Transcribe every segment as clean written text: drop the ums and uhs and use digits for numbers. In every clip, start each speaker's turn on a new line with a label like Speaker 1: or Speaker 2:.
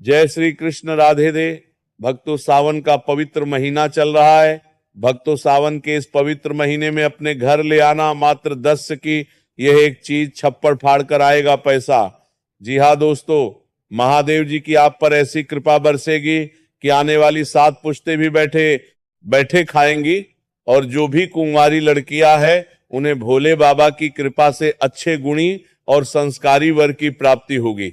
Speaker 1: जय श्री कृष्ण, राधे दे। भक्तों, सावन का पवित्र महीना चल रहा है। भक्तों, सावन के इस पवित्र महीने में अपने घर ले आना मात्र 10 की यह एक चीज छप्पड़ फाड़ कर आएगा पैसा। जी हाँ दोस्तों, महादेव जी की आप पर ऐसी कृपा बरसेगी कि आने वाली 7 पुश्तें भी बैठे बैठे खाएंगी। और जो भी कुंवारी लड़कियां हैं उन्हें भोले बाबा की कृपा से अच्छे गुणी और संस्कारी वर की प्राप्ति होगी।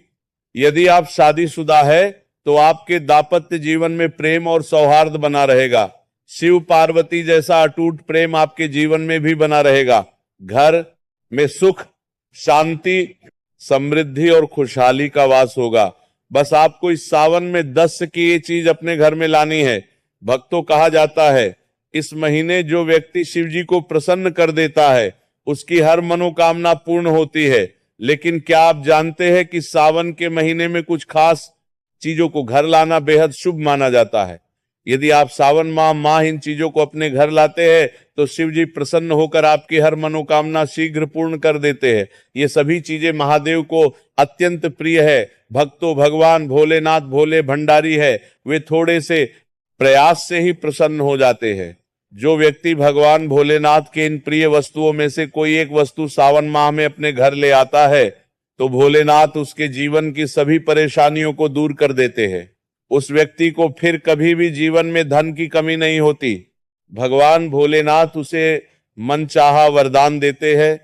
Speaker 1: यदि आप शादीशुदा है तो आपके दाम्पत्य जीवन में प्रेम और सौहार्द बना रहेगा। शिव पार्वती जैसा अटूट प्रेम आपके जीवन में भी बना रहेगा। घर में सुख, शांति, समृद्धि और खुशहाली का वास होगा। बस आपको इस सावन में 10 की ये चीज अपने घर में लानी है। भक्तों, कहा जाता है इस महीने जो व्यक्ति शिव जी को प्रसन्न कर देता है उसकी हर मनोकामना पूर्ण होती है। लेकिन क्या आप जानते हैं कि सावन के महीने में कुछ खास चीजों को घर लाना बेहद शुभ माना जाता है। यदि आप सावन माह इन चीजों को अपने घर लाते हैं तो शिव जी प्रसन्न होकर आपकी हर मनोकामना शीघ्र पूर्ण कर देते हैं। ये सभी चीजें महादेव को अत्यंत प्रिय है। भक्तों, भगवान भोलेनाथ भोले भंडारी है, वे थोड़े से प्रयास से ही प्रसन्न हो जाते हैं। जो व्यक्ति भगवान भोलेनाथ के इन प्रिय वस्तुओं में से कोई एक वस्तु सावन माह में अपने घर ले आता है तो भोलेनाथ उसके जीवन की सभी परेशानियों को दूर कर देते हैं। उस व्यक्ति को फिर कभी भी जीवन में धन की कमी नहीं होती। भगवान भोलेनाथ उसे मनचाहा वरदान देते हैं।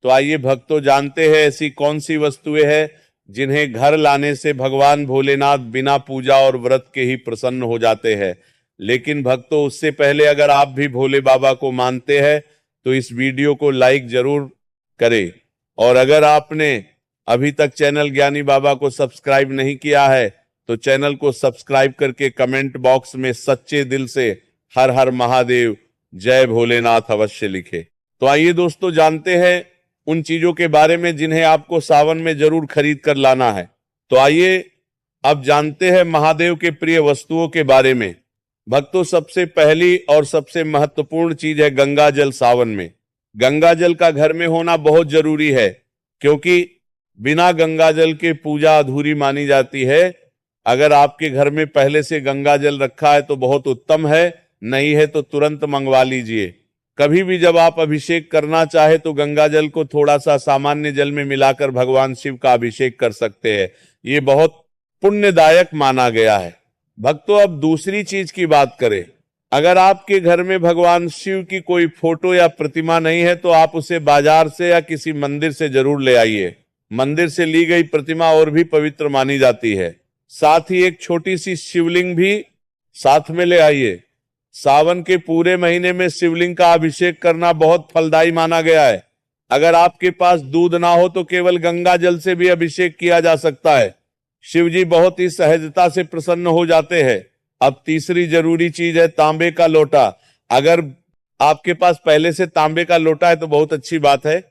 Speaker 1: तो आइए भक्तों, जानते हैं ऐसी कौन सी वस्तुएं हैं जिन्हें घर लाने से भगवान भोलेनाथ बिना पूजा और व्रत के ही प्रसन्न हो जाते हैं। लेकिन भक्तों, उससे पहले अगर आप भी भोले बाबा को मानते हैं तो इस वीडियो को लाइक जरूर करें। और अगर आपने अभी तक चैनल ज्ञानी बाबा को सब्सक्राइब नहीं किया है तो चैनल को सब्सक्राइब करके कमेंट बॉक्स में सच्चे दिल से हर हर महादेव, जय भोलेनाथ अवश्य लिखे। तो आइए दोस्तों, जानते हैं उन चीजों के बारे में जिन्हें आपको सावन में जरूर खरीद कर लाना है। तो आइए अब जानते हैं महादेव के प्रिय वस्तुओं के बारे में। भक्तों, सबसे पहली और सबसे महत्वपूर्ण चीज है गंगा जल। सावन में गंगा जल का घर में होना बहुत जरूरी है, क्योंकि बिना गंगा जल के पूजा अधूरी मानी जाती है। अगर आपके घर में पहले से गंगा जल रखा है तो बहुत उत्तम है, नहीं है तो तुरंत मंगवा लीजिए। कभी भी जब आप अभिषेक करना चाहे तो गंगा जल को थोड़ा सा सामान्य जल में मिलाकर भगवान शिव का अभिषेक कर सकते हैं। ये बहुत पुण्यदायक माना गया है। भक्तों, अब दूसरी चीज की बात करें। अगर आपके घर में भगवान शिव की कोई फोटो या प्रतिमा नहीं है तो आप उसे बाजार से या किसी मंदिर से जरूर ले आइए। मंदिर से ली गई प्रतिमा और भी पवित्र मानी जाती है। साथ ही एक छोटी सी शिवलिंग भी साथ में ले आइए। सावन के पूरे महीने में शिवलिंग का अभिषेक करना बहुत फलदायी माना गया है। अगर आपके पास दूध ना हो तो केवल गंगा जल से भी अभिषेक किया जा सकता है। शिव जी बहुत ही सहजता से प्रसन्न हो जाते हैं। अब तीसरी जरूरी चीज है तांबे का लोटा। अगर आपके पास पहले से तांबे का लोटा है तो बहुत अच्छी बात है।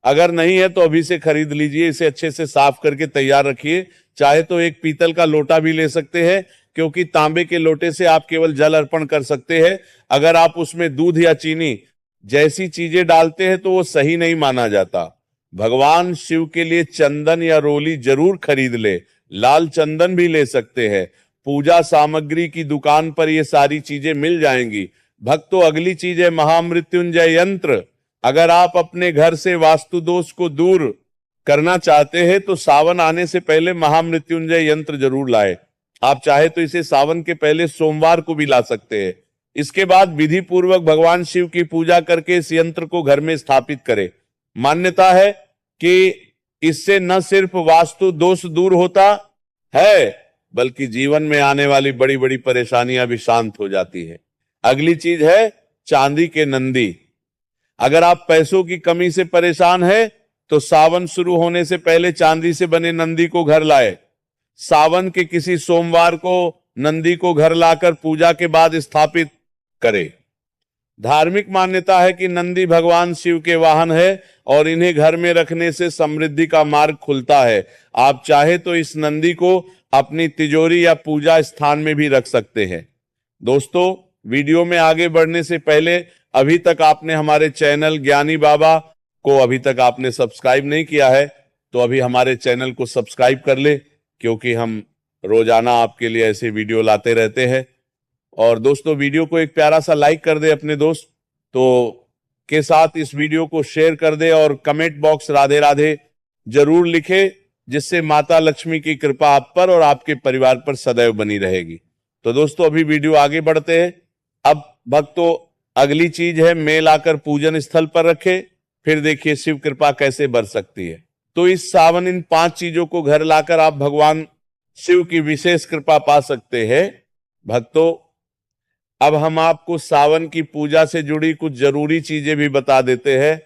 Speaker 1: अगर नहीं है तो अभी से खरीद लीजिए। इसे अच्छे से साफ करके तैयार रखिए। चाहे तो एक पीतल का लोटा भी ले सकते हैं, क्योंकि तांबे के लोटे से आप केवल जल अर्पण कर सकते हैं। अगर आप उसमें दूध या चीनी जैसी चीजें डालते हैं तो वो सही नहीं माना जाता। भगवान शिव के लिए चंदन या रोली जरूर खरीद ले। लाल चंदन भी ले सकते हैं। पूजा सामग्री की दुकान पर ये सारी चीजें मिल जाएंगी। भक्तों, अगली चीज है महामृत्युंजय यंत्र। अगर आप अपने घर से वास्तु दोष को दूर करना चाहते हैं तो सावन आने से पहले महामृत्युंजय यंत्र जरूर लाए। आप चाहे तो इसे सावन के पहले सोमवार को भी ला सकते हैं। इसके बाद विधि पूर्वक भगवान शिव की पूजा करके इस यंत्र को घर में स्थापित करें। मान्यता है कि इससे न सिर्फ वास्तु दोष दूर होता है बल्कि जीवन में आने वाली बड़ी बड़ी परेशानियां भी शांत हो जाती है। अगली चीज है चांदी के नंदी। अगर आप पैसों की कमी से परेशान है तो सावन शुरू होने से पहले चांदी से बने नंदी को घर लाए। सावन के किसी सोमवार को नंदी को घर लाकर पूजा के बाद स्थापित करें। धार्मिक मान्यता है कि नंदी भगवान शिव के वाहन है और इन्हें घर में रखने से समृद्धि का मार्ग खुलता है। आप चाहे तो इस नंदी को अपनी तिजोरी या पूजा स्थान में भी रख सकते हैं। दोस्तों, वीडियो में आगे बढ़ने से पहले अभी तक आपने हमारे चैनल ज्ञानी बाबा को अभी तक आपने सब्सक्राइब नहीं किया है तो अभी हमारे चैनल को सब्सक्राइब कर ले, क्योंकि हम रोजाना आपके लिए ऐसे वीडियो लाते रहते हैं। और दोस्तों, वीडियो को एक प्यारा सा लाइक कर दे अपने दोस्त तो के साथ, इस वीडियो को शेयर कर दे और कमेंट बॉक्स राधे राधे जरूर लिखे, जिससे माता लक्ष्मी की कृपा आप पर और आपके परिवार पर सदैव बनी रहेगी। तो दोस्तों, अभी वीडियो आगे बढ़ते हैं। अब भक्तों, अगली चीज है मेल आकर पूजन स्थल पर रखे, फिर देखिए शिव कृपा कैसे बरस सकती है। तो इस सावन इन 5 चीजों को घर लाकर आप भगवान शिव की विशेष कृपा पा सकते हैं। भक्तों, अब हम आपको सावन की पूजा से जुड़ी कुछ जरूरी चीजें भी बता देते हैं,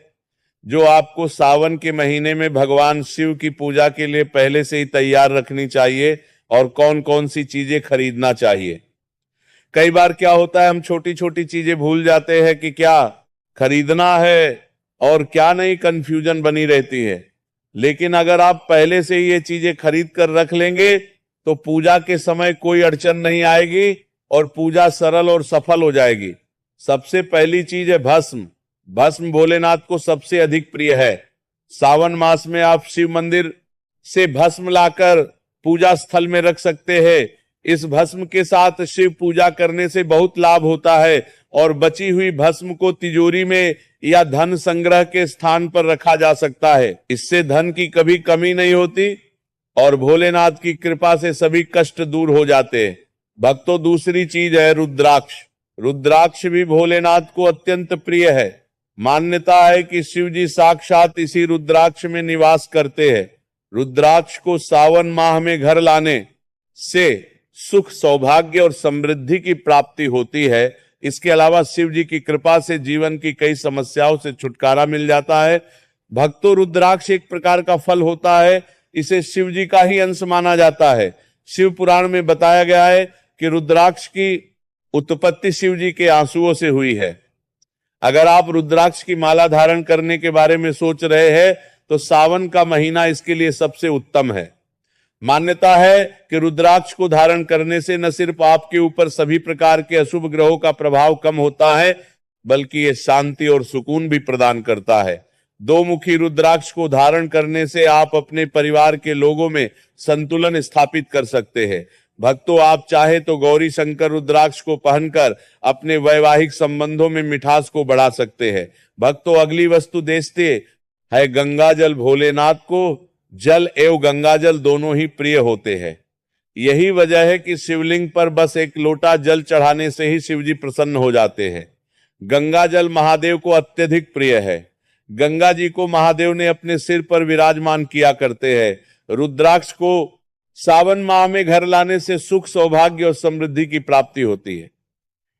Speaker 1: जो आपको सावन के महीने में भगवान शिव की पूजा के लिए पहले से ही तैयार रखनी चाहिए और कौन कौन सी चीजें खरीदना चाहिए। कई बार क्या होता है, हम छोटी छोटी चीजें भूल जाते हैं कि क्या खरीदना है और क्या नहीं, कंफ्यूजन बनी रहती है। लेकिन अगर आप पहले से ही ये चीजें खरीद कर रख लेंगे तो पूजा के समय कोई अड़चन नहीं आएगी और पूजा सरल और सफल हो जाएगी। सबसे पहली चीज है भस्म। भस्म भोलेनाथ को सबसे अधिक प्रिय है। सावन मास में आप शिव मंदिर से भस्म लाकर पूजा स्थल में रख सकते हैं। इस भस्म के साथ शिव पूजा करने से बहुत लाभ होता है और बची हुई भस्म को तिजोरी में या धन संग्रह के स्थान पर रखा जा सकता है। इससे धन की कभी कमी नहीं होती और भोलेनाथ की कृपा से सभी कष्ट दूर हो जाते हैं। भक्तों, दूसरी चीज है रुद्राक्ष। रुद्राक्ष भी भोलेनाथ को अत्यंत प्रिय है। मान्यता है कि शिव जी साक्षात इसी रुद्राक्ष में निवास करते हैं। रुद्राक्ष को सावन माह में घर लाने से सुख, सौभाग्य और समृद्धि की प्राप्ति होती है। इसके अलावा शिव जी की कृपा से जीवन की कई समस्याओं से छुटकारा मिल जाता है। भक्तों, रुद्राक्ष एक प्रकार का फल होता है। इसे शिव जी का ही अंश माना जाता है। शिव पुराण में बताया गया है कि रुद्राक्ष की उत्पत्ति शिव जी के आंसुओं से हुई है। अगर आप रुद्राक्ष की माला धारण करने के बारे में सोच रहे हैं तो सावन का महीना इसके लिए सबसे उत्तम है। मान्यता है कि रुद्राक्ष को धारण करने से न सिर्फ आपके ऊपर सभी प्रकार के अशुभ ग्रहों का प्रभाव कम होता है, बल्कि ये शांति और सुकून भी प्रदान करता है। 2 मुखी रुद्राक्ष को धारण करने से आप अपने परिवार के लोगों में संतुलन स्थापित कर सकते हैं। भक्तों, आप चाहे तो गौरी शंकर रुद्राक्ष को पहनकर अपने वैवाहिक संबंधों में मिठास को बढ़ा सकते हैं। भक्तों, अगली वस्तु देखते है गंगा जल। भोलेनाथ को जल एवं गंगा जल दोनों ही प्रिय होते हैं। यही वजह है कि शिवलिंग पर बस एक लोटा जल चढ़ाने से ही शिवजी प्रसन्न हो जाते हैं। गंगा जल महादेव को अत्यधिक प्रिय है। गंगा जी को महादेव ने अपने सिर पर विराजमान किया करते हैं। रुद्राक्ष को सावन माह में घर लाने से सुख, सौभाग्य और समृद्धि की प्राप्ति होती है।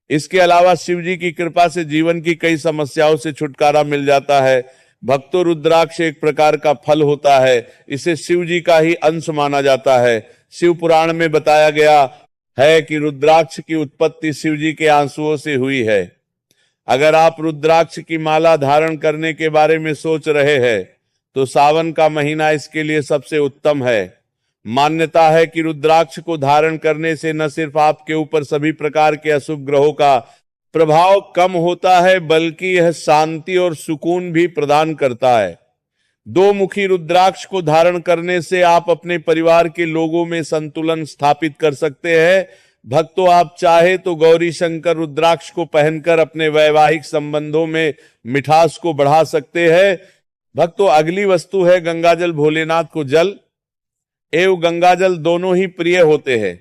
Speaker 1: इसके अलावा शिव जी की कृपा से जीवन की कई समस्याओं से छुटकारा मिल जाता है। भक्तों, रुद्राक्ष एक प्रकार का फल होता है। इसे शिव जी का ही अंश माना जाता है। शिव पुराण में बताया गया है कि रुद्राक्ष की उत्पत्ति शिव जी के आंसुओं से हुई है। अगर आप रुद्राक्ष की माला धारण करने के बारे में सोच रहे हैं तो सावन का महीना इसके लिए सबसे उत्तम है। मान्यता है कि रुद्राक्ष को धारण करने से न सिर्फ आपके ऊपर सभी प्रकार के अशुभ ग्रहों का प्रभाव कम होता है, बल्कि यह शांति और सुकून भी प्रदान करता है। 2 मुखी रुद्राक्ष को धारण करने से आप अपने परिवार के लोगों में संतुलन स्थापित कर सकते हैं। भक्तों, आप चाहे तो गौरी शंकर रुद्राक्ष को पहनकर अपने वैवाहिक संबंधों में मिठास को बढ़ा सकते हैं। भक्तों, अगली वस्तु है गंगाजल। भोलेनाथ को जल एवं गंगाजल दोनों ही प्रिय होते हैं।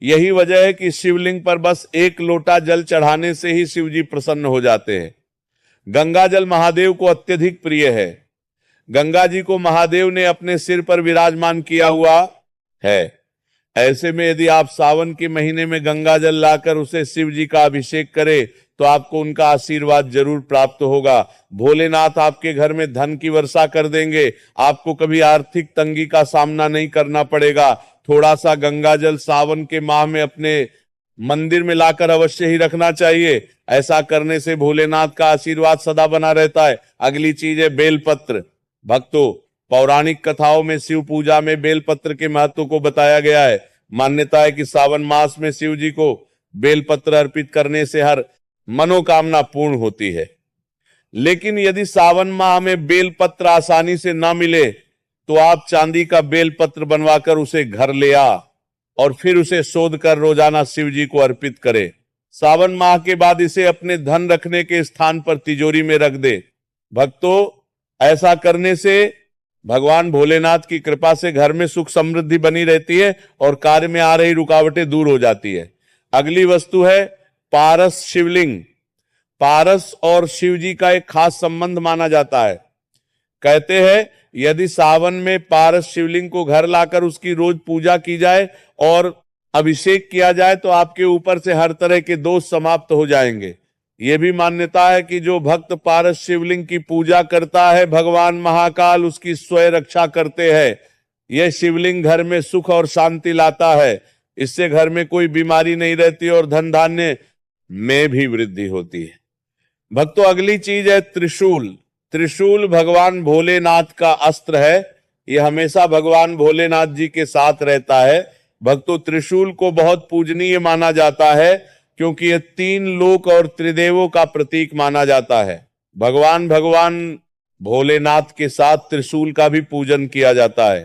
Speaker 1: यही वजह है कि शिवलिंग पर बस एक लोटा जल चढ़ाने से ही शिव जी प्रसन्न हो जाते हैं। गंगा जल महादेव को अत्यधिक प्रिय है। गंगा जी को महादेव ने अपने सिर पर विराजमान किया हुआ है। ऐसे में यदि आप सावन के महीने में गंगा जल लाकर उसे शिव जी का अभिषेक करें तो आपको उनका आशीर्वाद जरूर प्राप्त होगा। भोलेनाथ आपके घर में धन की वर्षा कर देंगे। आपको कभी आर्थिक तंगी का सामना नहीं करना पड़ेगा। थोड़ा सा गंगा जल सावन के माह में अपने मंदिर में लाकर अवश्य ही रखना चाहिए। ऐसा करने से भोलेनाथ का आशीर्वाद सदा बना रहता है। अगली चीज है बेलपत्र। भक्तों, पौराणिक कथाओं में शिव पूजा में बेलपत्र के महत्व को बताया गया है। मान्यता है कि सावन मास में शिव जी को बेलपत्र अर्पित करने से हर मनोकामना पूर्ण होती है। लेकिन यदि सावन माह में बेलपत्र आसानी से ना मिले तो आप चांदी का बेलपत्र बनवाकर उसे घर ले आ और फिर उसे शोध कर रोजाना शिव जी को अर्पित करे। सावन माह के बाद इसे अपने धन रखने के स्थान पर तिजोरी में रख दे। भक्तों, ऐसा करने से भगवान भोलेनाथ की कृपा से घर में सुख समृद्धि बनी रहती है और कार्य में आ रही रुकावटें दूर हो जाती है। अगली वस्तु है पारस शिवलिंग। पारस और शिव जी का एक खास संबंध माना जाता है। कहते हैं यदि सावन में पारस शिवलिंग को घर लाकर उसकी रोज पूजा की जाए और अभिषेक किया जाए तो आपके ऊपर से हर तरह के दोष समाप्त हो जाएंगे। यह भी मान्यता है कि जो भक्त पारस शिवलिंग की पूजा करता है, भगवान महाकाल उसकी स्वयं रक्षा करते हैं। यह शिवलिंग घर में सुख और शांति लाता है। इससे घर में कोई बीमारी नहीं रहती और धन धान्य में भी वृद्धि होती है। भक्तों, अगली चीज है त्रिशूल। त्रिशूल भगवान भोलेनाथ का अस्त्र है। यह हमेशा भगवान भोलेनाथ जी के साथ रहता है। भक्तों, त्रिशूल को बहुत पूजनीय माना जाता है क्योंकि यह 3 लोक और त्रिदेवों का प्रतीक माना जाता है। भगवान भोलेनाथ के साथ त्रिशूल का भी पूजन किया जाता है।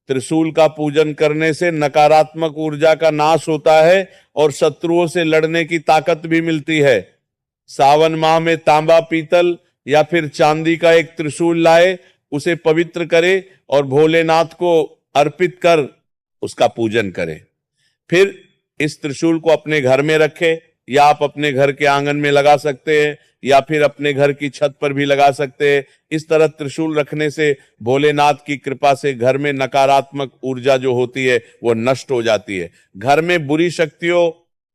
Speaker 1: त्रिशूल का पूजन करने से नकारात्मक ऊर्जा का नाश होता है और शत्रुओं से लड़ने की ताकत भी मिलती है। सावन माह में तांबा, पीतल या फिर चांदी का एक त्रिशूल लाए, उसे पवित्र करे और भोलेनाथ को अर्पित कर उसका पूजन करें। फिर इस त्रिशूल को अपने घर में रखें या आप अपने घर के आंगन में लगा सकते हैं या फिर अपने घर की छत पर भी लगा सकते हैं। इस तरह त्रिशूल रखने से भोलेनाथ की कृपा से घर में नकारात्मक ऊर्जा जो होती है वो नष्ट हो जाती है। घर में बुरी शक्तियों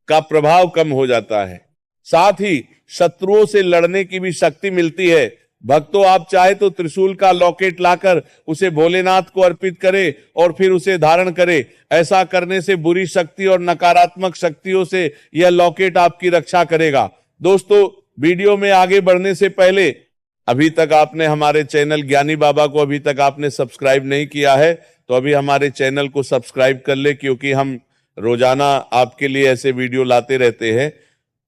Speaker 1: का प्रभाव कम हो जाता है। साथ ही शत्रुओं से लड़ने की भी शक्ति मिलती है। भक्तों, आप चाहे तो त्रिशूल का लॉकेट लाकर उसे भोलेनाथ को अर्पित करें और फिर उसे धारण करें। ऐसा करने से बुरी शक्ति और नकारात्मक शक्तियों से यह लॉकेट आपकी रक्षा करेगा। दोस्तों, वीडियो में आगे बढ़ने से पहले अभी तक आपने हमारे चैनल ज्ञानी बाबा को अभी तक आपने सब्सक्राइब नहीं किया है तो अभी हमारे चैनल को सब्सक्राइब कर ले, क्योंकि हम रोजाना आपके लिए ऐसे वीडियो लाते रहते हैं।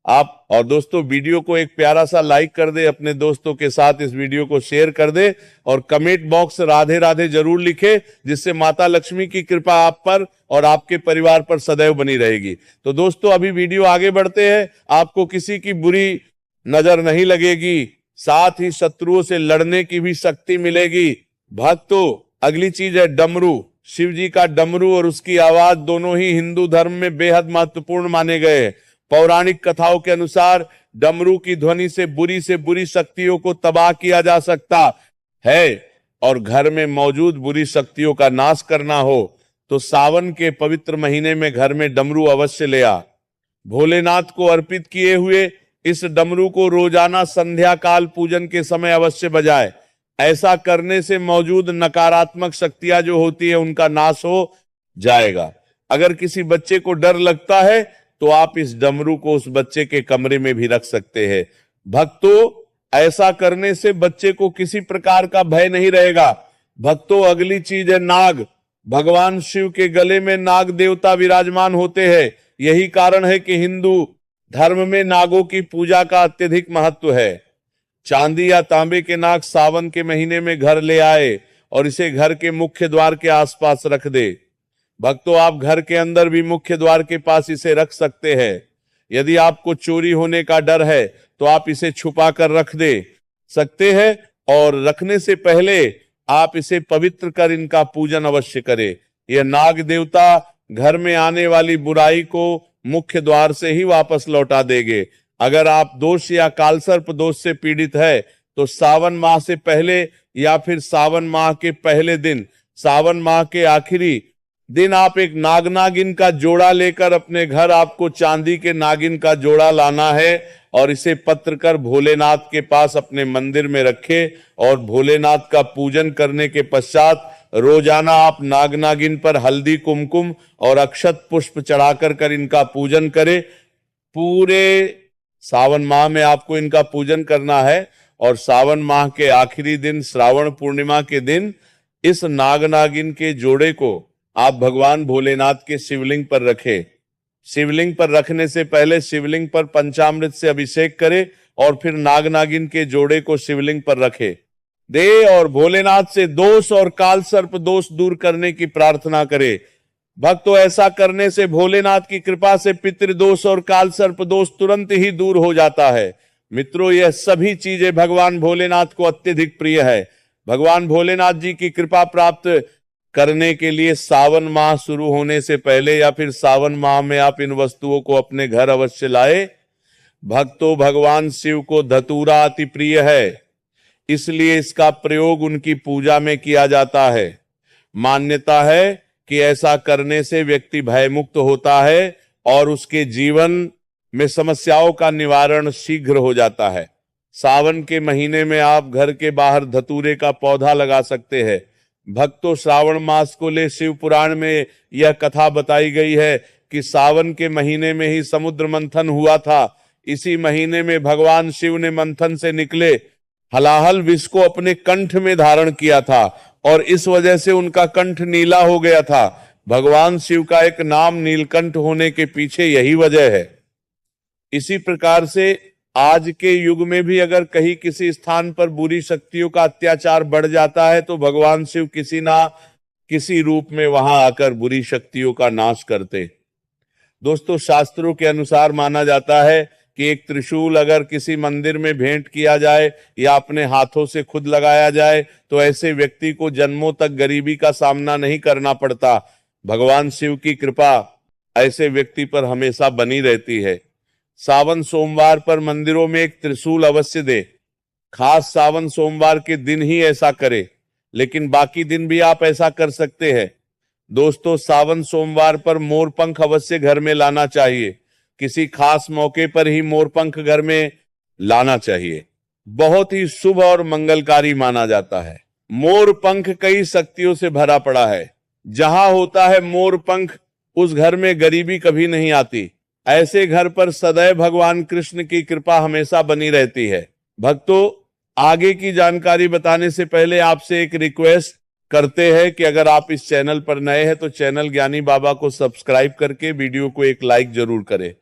Speaker 1: आप और दोस्तों, वीडियो को एक प्यारा सा लाइक कर दे, अपने दोस्तों के साथ इस वीडियो को शेयर कर दे और कमेंट बॉक्स राधे राधे जरूर लिखे, जिससे माता लक्ष्मी की कृपा आप पर और आपके परिवार पर सदैव बनी रहेगी। तो दोस्तों, अभी वीडियो आगे बढ़ते हैं। आपको किसी की बुरी नजर नहीं लगेगी, साथ ही शत्रुओं से लड़ने की भी शक्ति मिलेगी। भक्तों, अगली चीज है डमरू। शिव जी का डमरू और उसकी आवाज दोनों ही हिंदू धर्म में बेहद महत्वपूर्ण माने गए हैं। पौराणिक कथाओं के अनुसार डमरू की ध्वनि से बुरी शक्तियों को तबाह किया जा सकता है और घर में मौजूद बुरी शक्तियों का नाश करना हो तो सावन के पवित्र महीने में घर में डमरू अवश्य ले आ। भोलेनाथ को अर्पित किए हुए इस डमरू को रोजाना संध्या काल पूजन के समय अवश्य बजाए। ऐसा करने से मौजूद नकारात्मक शक्तियां जो होती है उनका नाश हो जाएगा। अगर किसी बच्चे को डर लगता है तो आप इस डमरू को उस बच्चे के कमरे में भी रख सकते हैं। भक्तों, ऐसा करने से बच्चे को किसी प्रकार का भय नहीं रहेगा। भक्तों, अगली चीज है नाग। भगवान शिव के गले में नाग देवता विराजमान होते हैं। यही कारण है कि हिंदू धर्म में नागों की पूजा का अत्यधिक महत्व है। चांदी या तांबे के नाग सावन के महीने में घर ले आए और इसे घर के मुख्य द्वार के आसपास रख दे। भक्तों, आप घर के अंदर भी मुख्य द्वार के पास इसे रख सकते हैं। यदि आपको चोरी होने का डर है तो आप इसे छुपा कर रख दे सकते हैं और रखने से पहले आप इसे पवित्र कर इनका पूजन अवश्य करें। यह नाग देवता घर में आने वाली बुराई को मुख्य द्वार से ही वापस लौटा देंगे। अगर आप दोष या कालसर्प दोष से पीड़ित है तो सावन माह से पहले या फिर सावन माह के पहले दिन, सावन माह के आखिरी दिन आप एक नागिन का जोड़ा लेकर अपने घर आपको चांदी के नागिन का जोड़ा लाना है और इसे पत्र कर भोलेनाथ के पास अपने मंदिर में रखे और भोलेनाथ का पूजन करने के पश्चात रोजाना आप नागिन पर हल्दी, कुमकुम और अक्षत पुष्प चढ़ाकर कर इनका पूजन करें। पूरे सावन माह में आपको इनका पूजन करना है और सावन माह के आखिरी दिन, श्रावण पूर्णिमा के दिन, इस नागिन के जोड़े को आप भगवान भोलेनाथ के शिवलिंग पर रखें। शिवलिंग पर रखने से पहले शिवलिंग पर पंचामृत से अभिषेक करें और फिर नागिन के जोड़े को शिवलिंग पर रखें दे और भोलेनाथ से दोष और काल सर्प दोष दूर करने की प्रार्थना करें। भक्तों, ऐसा करने से भोलेनाथ की कृपा से पितृदोष और काल सर्प दोष तुरंत ही दूर हो जाता है। मित्रों, यह सभी चीजें भगवान भोलेनाथ को अत्यधिक प्रिय है। भगवान भोलेनाथ जी की कृपा प्राप्त करने के लिए सावन माह शुरू होने से पहले या फिर सावन माह में आप इन वस्तुओं को अपने घर अवश्य लाए। भक्तों, भगवान शिव को धतूरा अति प्रिय है, इसलिए इसका प्रयोग उनकी पूजा में किया जाता है। मान्यता है कि ऐसा करने से व्यक्ति भयमुक्त होता है और उसके जीवन में समस्याओं का निवारण शीघ्र हो जाता है। सावन के महीने में आप घर के बाहर धतूरे का पौधा लगा सकते हैं। भक्तों, श्रावण मास को ले शिव पुराण में यह कथा बताई गई है कि सावन के महीने में ही समुद्र मंथन हुआ था। इसी महीने में भगवान शिव ने मंथन से निकले हलाहल विष को अपने कंठ में धारण किया था और इस वजह से उनका कंठ नीला हो गया था। भगवान शिव का एक नाम नीलकंठ होने के पीछे यही वजह है। इसी प्रकार से आज के युग में भी अगर कहीं किसी स्थान पर बुरी शक्तियों का अत्याचार बढ़ जाता है तो भगवान शिव किसी ना किसी रूप में वहां आकर बुरी शक्तियों का नाश करते। दोस्तों, शास्त्रों के अनुसार माना जाता है कि एक त्रिशूल अगर किसी मंदिर में भेंट किया जाए या अपने हाथों से खुद लगाया जाए तो ऐसे व्यक्ति को जन्मों तक गरीबी का सामना नहीं करना पड़ता। भगवान शिव की कृपा ऐसे व्यक्ति पर हमेशा बनी रहती है। सावन सोमवार पर मंदिरों में एक त्रिशूल अवश्य दे। खास सावन सोमवार के दिन ही ऐसा करे, लेकिन बाकी दिन भी आप ऐसा कर सकते हैं। दोस्तों, सावन सोमवार पर मोरपंख अवश्य घर में लाना चाहिए। किसी खास मौके पर ही मोरपंख घर में लाना चाहिए। बहुत ही शुभ और मंगलकारी माना जाता है। मोरपंख कई शक्तियों से भरा पड़ा है। जहां होता है मोरपंख, उस घर में गरीबी कभी नहीं आती। ऐसे घर पर सदैव भगवान कृष्ण की कृपा हमेशा बनी रहती है। भक्तों, आगे की जानकारी बताने से पहले आपसे एक रिक्वेस्ट करते हैं कि अगर आप इस चैनल पर नए हैं तो चैनल ज्ञानी बाबा को सब्सक्राइब करके वीडियो को एक लाइक जरूर करें।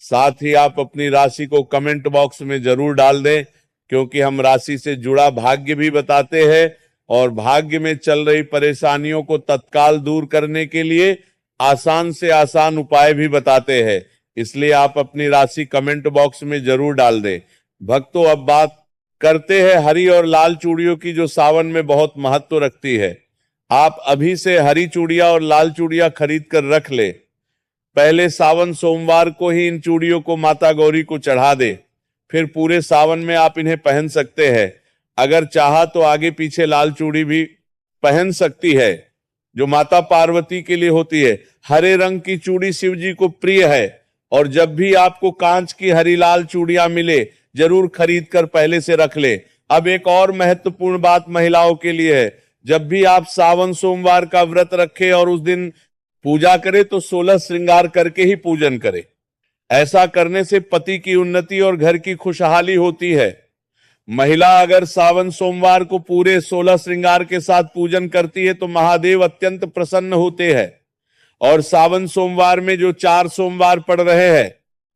Speaker 1: साथ ही आप अपनी राशि को कमेंट बॉक्स में जरूर डाल दें, क्योंकि हम राशि से जुड़ा भाग्य भी बताते हैं और भाग्य में चल रही परेशानियों को तत्काल दूर करने के लिए आसान से आसान उपाय भी बताते हैं। इसलिए आप अपनी राशि कमेंट बॉक्स में जरूर डाल दें। भक्तों, अब बात करते हैं हरी और लाल चूड़ियों की, जो सावन में बहुत महत्व रखती है। आप अभी से हरी चूड़ियां और लाल चूड़ियां खरीद कर रख ले। पहले सावन सोमवार को ही इन चूड़ियों को माता गौरी को चढ़ा दे, फिर पूरे सावन में आप इन्हें पहन सकते हैं। अगर चाहा तो आगे पीछे लाल चूड़ी भी पहन सकती है, जो माता पार्वती के लिए होती है। हरे रंग की चूड़ी शिव जी को प्रिय है और जब भी आपको कांच की हरी लाल चूड़ियां मिले जरूर खरीद कर पहले से रख ले। अब एक और महत्वपूर्ण बात महिलाओं के लिए है। जब भी आप सावन सोमवार का व्रत रखें और उस दिन पूजा करें तो 16 श्रृंगार करके ही पूजन करें। ऐसा करने से पति की उन्नति और घर की खुशहाली होती है। महिला अगर सावन सोमवार को पूरे 16 श्रृंगार के साथ पूजन करती है तो महादेव अत्यंत प्रसन्न होते हैं। और सावन सोमवार में जो 4 सोमवार पड़ रहे हैं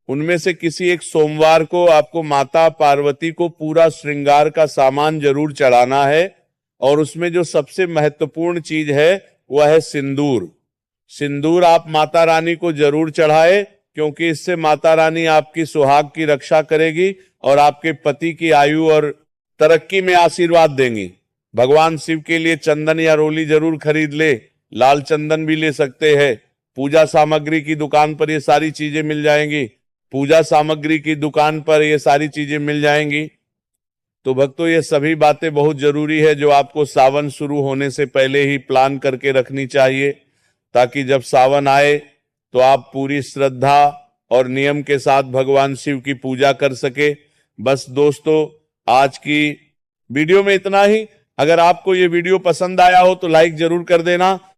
Speaker 1: उनमें से किसी एक सोमवार को आपको माता पार्वती को पूरा श्रृंगार का सामान जरूर चढ़ाना है। और उसमें जो सबसे महत्वपूर्ण चीज है वह है सिंदूर। सिंदूर आप माता रानी को जरूर चढ़ाए, क्योंकि इससे माता रानी आपकी सुहाग की रक्षा करेगी और आपके पति की आयु और तरक्की में आशीर्वाद देंगी। भगवान शिव के लिए चंदन या रोली जरूर खरीद ले। लाल चंदन भी ले सकते हैं। पूजा सामग्री की दुकान पर ये सारी चीजें मिल जाएंगी। पूजा सामग्री की दुकान पर ये सारी चीजें मिल जाएंगी। तो भक्तों, ये सभी बातें बहुत जरूरी है जो आपको सावन शुरू होने से पहले ही प्लान करके रखनी चाहिए, ताकि जब सावन आए तो आप पूरी श्रद्धा और नियम के साथ भगवान शिव की पूजा कर सके। बस दोस्तों, आज की वीडियो में इतना ही। अगर आपको ये वीडियो पसंद आया हो तो लाइक जरूर कर देना।